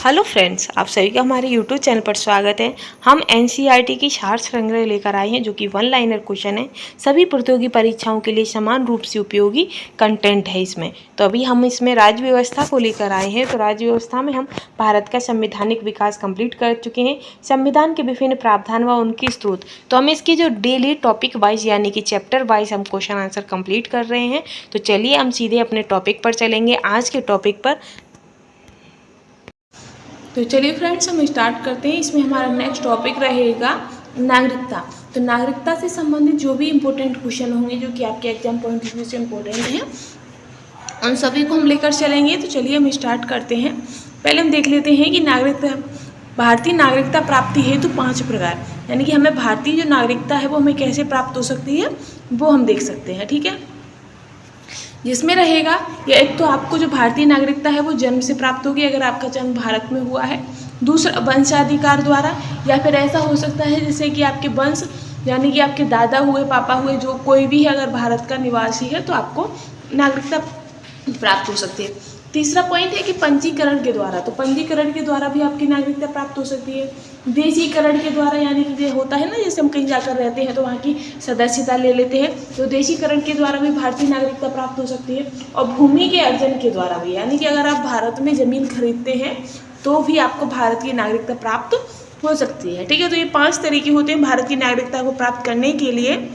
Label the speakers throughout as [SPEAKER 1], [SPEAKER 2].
[SPEAKER 1] Hello friends, आप सभी का हमारे यूट्यूब चैनल पर स्वागत है। हम एनसीईआरटी की सार संग्रह लेकर आए हैं जो कि वन लाइनर क्वेश्चन है। सभी प्रतियोगी परीक्षाओं के लिए समान रूप से उपयोगी कंटेंट है इसमें। तो अभी हम इसमें राज्य व्यवस्था को लेकर आए हैं। तो राज्य व्यवस्था में हम भारत का संवैधानिक विकास कंप्लीट कर चुके हैं, संविधान के विभिन्न प्रावधान व उनकी स्रोत। तो हम इसकी जो डेली टॉपिक वाइज यानी कि चैप्टर वाइज हम क्वेश्चन आंसर कंप्लीट कर रहे हैं। तो चलिए हम सीधे अपने टॉपिक पर चलेंगे, आज के टॉपिक पर। तो चलिए फ्रेंड्स, हम स्टार्ट करते हैं। इसमें हमारा नेक्स्ट टॉपिक रहेगा नागरिकता। तो नागरिकता से संबंधित जो भी इम्पोर्टेंट क्वेश्चन होंगे जो कि आपके एग्जाम पॉइंट ऑफ व्यू से इम्पोर्टेंट हैं, उन सभी को हम लेकर चलेंगे। तो चलिए हम स्टार्ट करते हैं। पहले हम देख लेते हैं कि भारतीय नागरिकता प्राप्ति हेतु 5 प्रकार, यानी कि हमें भारतीय जो नागरिकता है वो हमें कैसे प्राप्त हो सकती है वो हम देख सकते हैं। ठीक है, जिसमें रहेगा या एक तो आपको जो भारतीय नागरिकता है वो जन्म से प्राप्त होगी अगर आपका जन्म भारत में हुआ है। दूसरा, वंशाधिकार द्वारा, या फिर ऐसा हो सकता है जैसे कि आपके वंश यानी कि आपके दादा हुए, पापा हुए, जो कोई भी है अगर भारत का निवासी है तो आपको नागरिकता प्राप्त हो सकती है। तीसरा पॉइंट है कि पंजीकरण के द्वारा, तो पंजीकरण के द्वारा भी आपकी नागरिकता प्राप्त हो सकती है। देशीकरण के द्वारा, यानी कि ये होता है ना जैसे हम कहीं जाकर रहते हैं तो वहाँ की सदस्यता ले लेते हैं, तो देशीकरण के द्वारा भी भारतीय नागरिकता प्राप्त हो सकती है। और भूमि के अर्जन के द्वारा भी, यानी कि अगर आप भारत में ज़मीन खरीदते हैं तो भी आपको भारत की नागरिकता प्राप्त हो सकती है। ठीक है, तो ये 5 तरीके होते हैं भारत की नागरिकता को प्राप्त करने के लिए।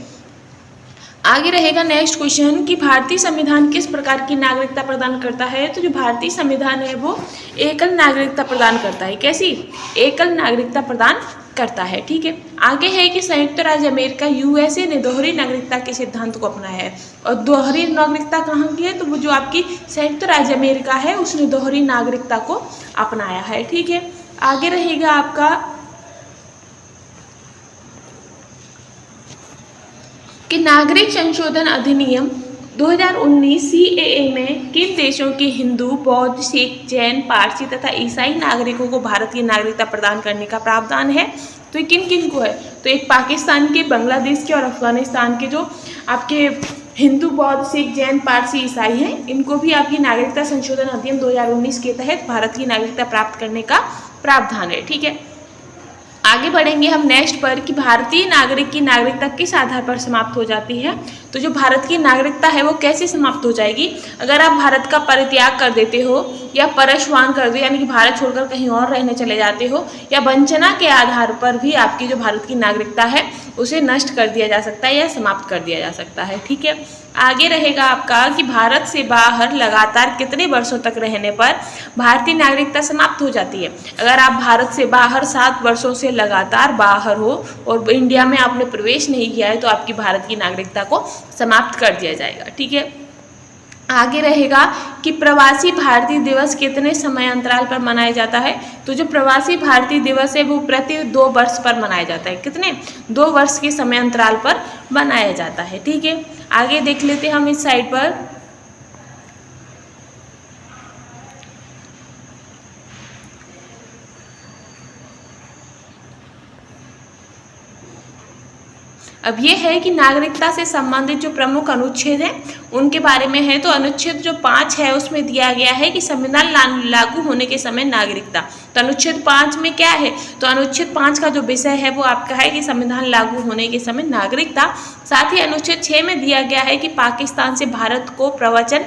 [SPEAKER 1] आगे रहेगा नेक्स्ट क्वेश्चन कि भारतीय संविधान किस प्रकार की नागरिकता प्रदान करता है। तो जो भारतीय संविधान है वो एकल नागरिकता प्रदान करता है। कैसी? एकल नागरिकता प्रदान करता है। ठीक है, आगे है कि संयुक्त राज्य अमेरिका यूएसए ने दोहरी नागरिकता के सिद्धांत को अपनाया है। और दोहरी नागरिकता कहाँ की है? तो वो जो आपकी संयुक्त राज्य अमेरिका है उसने दोहरी नागरिकता को अपनाया है। ठीक है, आगे रहेगा आपका कि नागरिक संशोधन अधिनियम 2019 सीएए में किन देशों के हिंदू, बौद्ध, सिख, जैन, पारसी तथा ईसाई नागरिकों को भारत की नागरिकता प्रदान करने का प्रावधान है। तो ये किन किन को है? तो एक पाकिस्तान के, बांग्लादेश के और अफगानिस्तान के जो आपके हिंदू, बौद्ध, सिख, जैन, पारसी, ईसाई हैं, इनको भी आपकी नागरिकता संशोधन अधिनियम 2019 के तहत भारत की नागरिकता प्राप्त करने का प्रावधान है। ठीक है, आगे बढ़ेंगे हम नेक्स्ट पर कि भारतीय नागरिक की नागरिकता किस आधार पर समाप्त हो जाती है। तो जो भारत की नागरिकता है वो कैसे समाप्त हो जाएगी? अगर आप भारत का परित्याग कर देते हो या परशवान कर दो, यानी कि भारत छोड़कर कहीं और रहने चले जाते हो, या वंचना के आधार पर भी आपकी जो भारत की नागरिकता है उसे नष्ट कर दिया जा सकता है या समाप्त कर दिया जा सकता है। ठीक है, आगे रहेगा आपका कि भारत से बाहर लगातार कितने वर्षों तक रहने पर भारतीय नागरिकता समाप्त हो जाती है। अगर आप भारत से बाहर 7 वर्षों से लगातार बाहर हो और इंडिया में आपने प्रवेश नहीं किया है तो आपकी भारत की नागरिकता को समाप्त कर दिया जाएगा। ठीक है, आगे रहेगा कि प्रवासी भारतीय दिवस कितने समय अंतराल पर मनाया जाता है। तो जो प्रवासी भारतीय दिवस है वो प्रति 2 वर्ष पर मनाया जाता है। कितने? 2 वर्ष के समय अंतराल पर मनाया जाता है। ठीक है, आगे देख लेते हैं हम इस साइड पर। अब ये है कि नागरिकता से संबंधित जो प्रमुख अनुच्छेद हैं उनके बारे में है। तो अनुच्छेद जो 5 है उसमें दिया गया है कि संविधान लागू होने के समय नागरिकता। तो अनुच्छेद 5 में क्या है? तो अनुच्छेद 5 का जो विषय है वो आपका है कि संविधान लागू होने के समय नागरिकता। साथ ही अनुच्छेद 6 में दिया गया है कि पाकिस्तान से भारत को प्रवचन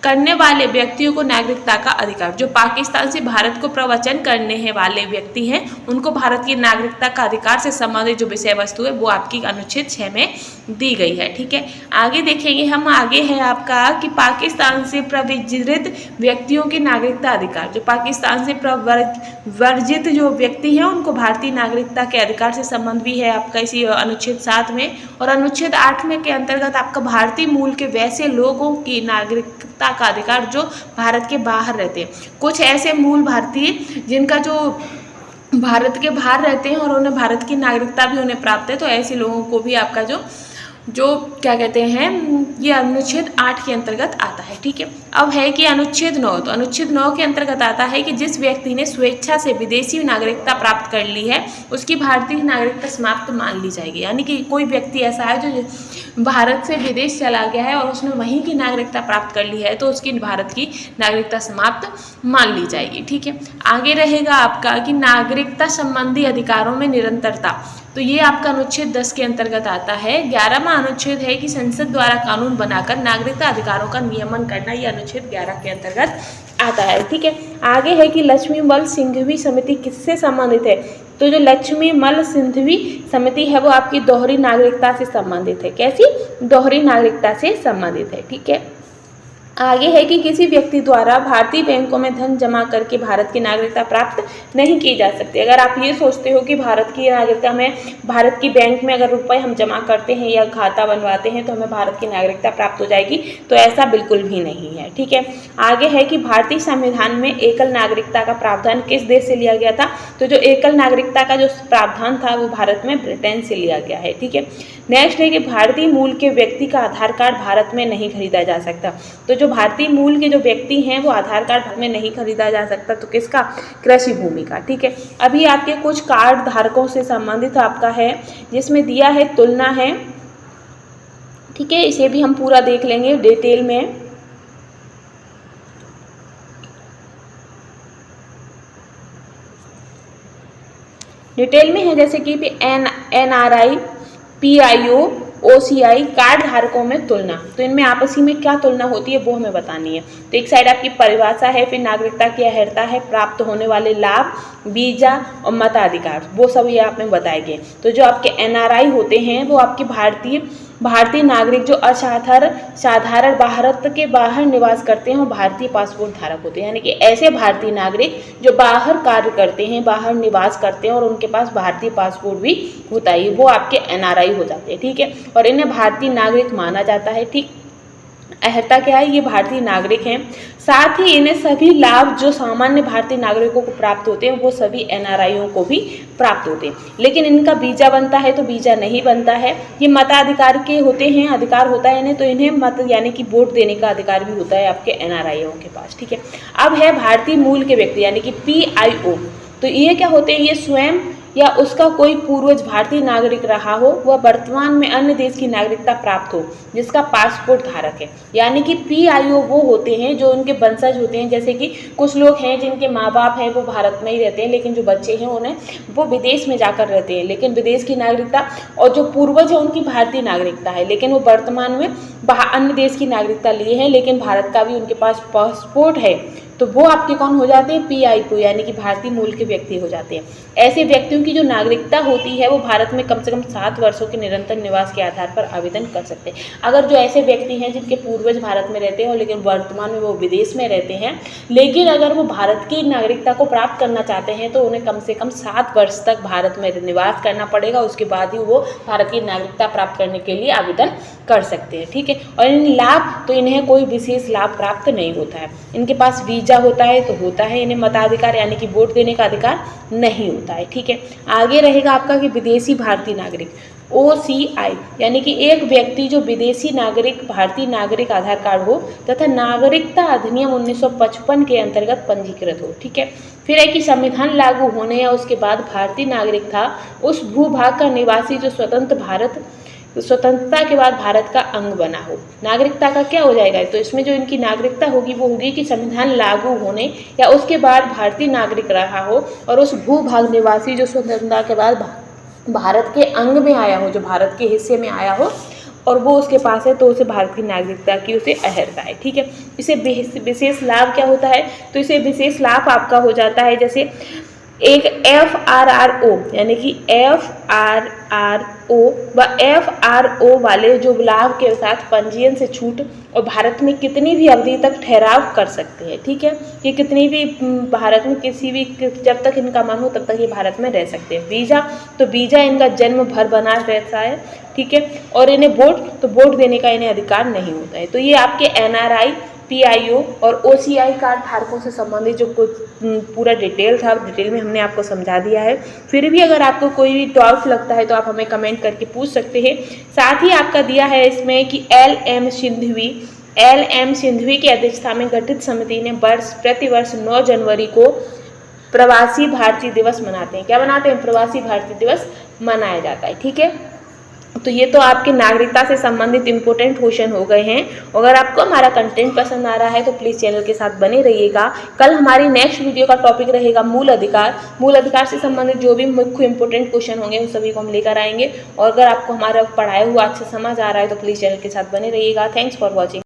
[SPEAKER 1] करने वाले व्यक्तियों को नागरिकता का अधिकार। जो पाकिस्तान से भारत को प्रवचन करने वाले व्यक्ति हैं उनको भारत की नागरिकता का अधिकार से संबंधित जो विषय वस्तु है वो आपकी अनुच्छेद 6 में दी गई है। ठीक है, आगे देखेंगे हम। आगे है आपका कि पाकिस्तान से प्रवर्जित व्यक्तियों की नागरिकता अधिकार। जो पाकिस्तान से प्रवर्जित जो व्यक्ति हैं उनको भारतीय नागरिकता के अधिकार से संबंध भी है आपका इसी अनुच्छेद 7 में। और अनुच्छेद 8 में के अंतर्गत आपका भारतीय मूल के वैसे लोगों की नागरिकता का अधिकार जो भारत के बाहर रहते हैं। कुछ ऐसे मूल भारतीय जिनका जो भारत के बाहर रहते हैं और उन्हें भारत की नागरिकता भी उन्हें प्राप्त है, तो ऐसे लोगों को भी आपका जो जो क्या कहते हैं, ये अनुच्छेद 8 के अंतर्गत आता है। ठीक है, अब है कि अनुच्छेद 9, तो अनुच्छेद 9 के अंतर्गत आता है कि जिस व्यक्ति ने स्वेच्छा से विदेशी नागरिकता प्राप्त कर ली है उसकी भारतीय नागरिकता समाप्त मान ली जाएगी। यानी कि कोई व्यक्ति ऐसा है जो भारत से विदेश चला गया है और उसने वहीं की नागरिकता प्राप्त कर ली है तो उसकी भारत की नागरिकता समाप्त मान ली जाएगी। ठीक है, आगे रहेगा आपका कि नागरिकता संबंधी अधिकारों में निरंतरता, तो ये आपका अनुच्छेद 10 के अंतर्गत आता है। 11वां अनुच्छेद है कि संसद द्वारा कानून बनाकर नागरिकता अधिकारों का नियमन करना, ये अनुच्छेद 11 के अंतर्गत आता है। ठीक है, आगे है कि लक्ष्मीमल सिंघवी समिति किससे संबंधित है, तो जो लक्ष्मीमल सिंघवी समिति है वो आपकी दोहरी नागरिकता से संबंधित है। कैसी? दोहरी नागरिकता से संबंधित है। ठीक है, आगे है कि किसी व्यक्ति द्वारा भारतीय बैंकों में धन जमा करके भारत की नागरिकता प्राप्त नहीं की जा सकती। अगर आप ये सोचते हो कि भारत की नागरिकता में, भारत की बैंक में अगर रुपए हम जमा करते हैं या खाता बनवाते हैं तो हमें भारत की नागरिकता प्राप्त हो जाएगी, तो ऐसा बिल्कुल भी नहीं है। ठीक है, आगे है कि भारतीय संविधान में एकल नागरिकता का प्रावधान किस देश से लिया गया था, तो जो एकल नागरिकता का जो प्रावधान था वो भारत में ब्रिटेन से लिया गया है। ठीक है, नेक्स्ट है कि भारतीय मूल के व्यक्ति का आधार कार्ड भारत में नहीं खरीदा जा सकता, तो जो भारतीय मूल के जो व्यक्ति हैं वो आधार कार्ड भारत में नहीं खरीदा जा सकता, तो किसका? कृषि भूमि का। ठीक है, अभी आपके कुछ कार्ड धारकों से संबंधित आपका है जिसमें दिया है तुलना है। ठीक है, इसे भी हम पूरा देख लेंगे डिटेल में। डिटेल में है जैसे कि NRI, PIO, OCI कार्ड धारकों में तुलना, तो इनमें आपसी में क्या तुलना होती है वो हमें बतानी है। तो एक साइड आपकी परिभाषा है, फिर नागरिकता की अर्हता है, प्राप्त होने वाले लाभ, वीजा और मताधिकार, वो सब ये आप में बताए गए। तो जो आपके NRI होते हैं वो आपके भारतीय नागरिक जो साधारण भारत के बाहर निवास करते हैं वो भारतीय पासपोर्ट धारक होते हैं। यानी कि ऐसे भारतीय नागरिक जो बाहर कार्य करते हैं, बाहर निवास करते हैं और उनके पास भारतीय पासपोर्ट भी होता है, वो आपके NRI हो जाते हैं। ठीक है, और इन्हें भारतीय नागरिक माना जाता है। ठीक, अर्हता क्या है? ये भारतीय नागरिक हैं। साथ ही इन्हें सभी लाभ जो सामान्य भारतीय नागरिकों को प्राप्त होते हैं वो सभी NRIयों को भी प्राप्त होते हैं। लेकिन इनका वीजा बनता है तो वीजा नहीं बनता है। ये मताधिकार के होते हैं, अधिकार होता है इन्हें, तो इन्हें मत यानी कि वोट देने का अधिकार भी होता है आपके NRIयों के पास। ठीक है, अब है भारतीय मूल के व्यक्ति यानी कि PIO, तो ये क्या होते हैं? ये स्वयं या उसका कोई पूर्वज भारतीय नागरिक रहा हो, वह वर्तमान में अन्य देश की नागरिकता प्राप्त हो, जिसका पासपोर्ट धारक है। यानी कि PIO वो होते हैं जो उनके वंशज होते हैं। जैसे कि कुछ लोग हैं जिनके माँ बाप हैं वो भारत में ही रहते हैं, लेकिन जो बच्चे हैं उन्हें वो विदेश में जाकर रहते हैं, लेकिन विदेश की नागरिकता, और जो पूर्वज है उनकी भारतीय नागरिकता है, लेकिन वो वर्तमान में अन्य देश की नागरिकता लिए हैं, लेकिन भारत का भी उनके पास पासपोर्ट है, तो वो आपके कौन हो जाते हैं? PIO यानी कि भारतीय मूल के व्यक्ति हो जाते हैं। ऐसे व्यक्तियों की जो नागरिकता होती है वो भारत में कम से कम 7 वर्षों के निरंतर निवास के आधार पर आवेदन कर सकते हैं। अगर जो ऐसे व्यक्ति हैं जिनके पूर्वज भारत में रहते हैं और लेकिन वर्तमान में वो विदेश में रहते हैं, लेकिन अगर वो भारत की नागरिकता को प्राप्त करना चाहते हैं तो उन्हें कम से कम 7 वर्ष तक भारत में निवास करना पड़ेगा, उसके बाद ही वो भारत की नागरिकता प्राप्त करने के लिए आवेदन कर सकते हैं। ठीक है, और इन लाभ, तो इन्हें कोई विशेष लाभ प्राप्त नहीं होता है। इनके पास वीजा होता है तो होता है, इन्हें मताधिकार यानी कि वोट देने का अधिकार नहीं होता है। ठीक है, आगे रहेगा आपका कि विदेशी भारतीय नागरिक OCI यानी कि एक व्यक्ति जो विदेशी नागरिक भारतीय नागरिक आधार कार्ड हो तथा नागरिकता अधिनियम 1955 के अंतर्गत पंजीकृत हो। ठीक है, फिर है कि संविधान लागू होने या उसके बाद भारतीय नागरिक था उस भूभाग का निवासी जो स्वतंत्रता के बाद भारत का अंग बना हो। नागरिकता का क्या हो जाएगा? तो इसमें जो इनकी नागरिकता होगी वो होगी कि संविधान लागू होने या उसके बाद भारतीय नागरिक रहा हो और उस भूभाग निवासी जो स्वतंत्रता के बाद भारत के अंग में आया हो, जो भारत के हिस्से में आया हो और वो उसके पास है, तो उसे भारत की नागरिकता की उसे अर्हता है। ठीक है, इसे विशेष लाभ क्या होता है? तो इसे विशेष लाभ आपका हो जाता है जैसे एक FRRO यानी कि FRRO व FRO वाले जो लाभ के साथ पंजीयन से छूट और भारत में कितनी भी अवधि तक ठहराव कर सकते हैं। ठीक है, ये कितनी भी भारत में किसी भी जब तक इनका मन हो तब तक ये भारत में रह सकते हैं। वीजा, तो वीजा इनका जन्म भर बना रहता है। ठीक है, और इन्हें वोट, तो वोट देने का इन्हें अधिकार नहीं होता है। तो ये आपके NRI, PIO और OCI कार्ड धारकों से संबंधित जो कुछ पूरा डिटेल था, डिटेल में हमने आपको समझा दिया है। फिर भी अगर आपको कोई भी डाउट लगता है तो आप हमें कमेंट करके पूछ सकते हैं। साथ ही आपका दिया है इसमें कि LM सिंघवी की अध्यक्षता में गठित समिति ने प्रतिवर्ष 9 जनवरी को प्रवासी भारतीय दिवस मनाते हैं। क्या मनाते हैं? प्रवासी भारतीय दिवस मनाया जाता है। ठीक है, तो ये तो आपके नागरिकता से संबंधित इंपॉर्टेंट क्वेश्चन हो गए हैं। अगर आपको हमारा कंटेंट पसंद आ रहा है तो प्लीज़ चैनल के साथ बने रहिएगा। कल हमारी नेक्स्ट वीडियो का टॉपिक रहेगा मूल अधिकार। मूल अधिकार से संबंधित जो भी मुख्य इंपॉर्टेंट क्वेश्चन होंगे उन सभी को हम लेकर आएंगे। और अगर आपको हमारा पढ़ाया हुआ अच्छा समझ आ रहा है तो प्लीज़ चैनल के साथ बने रहिएगा। Thanks for watching.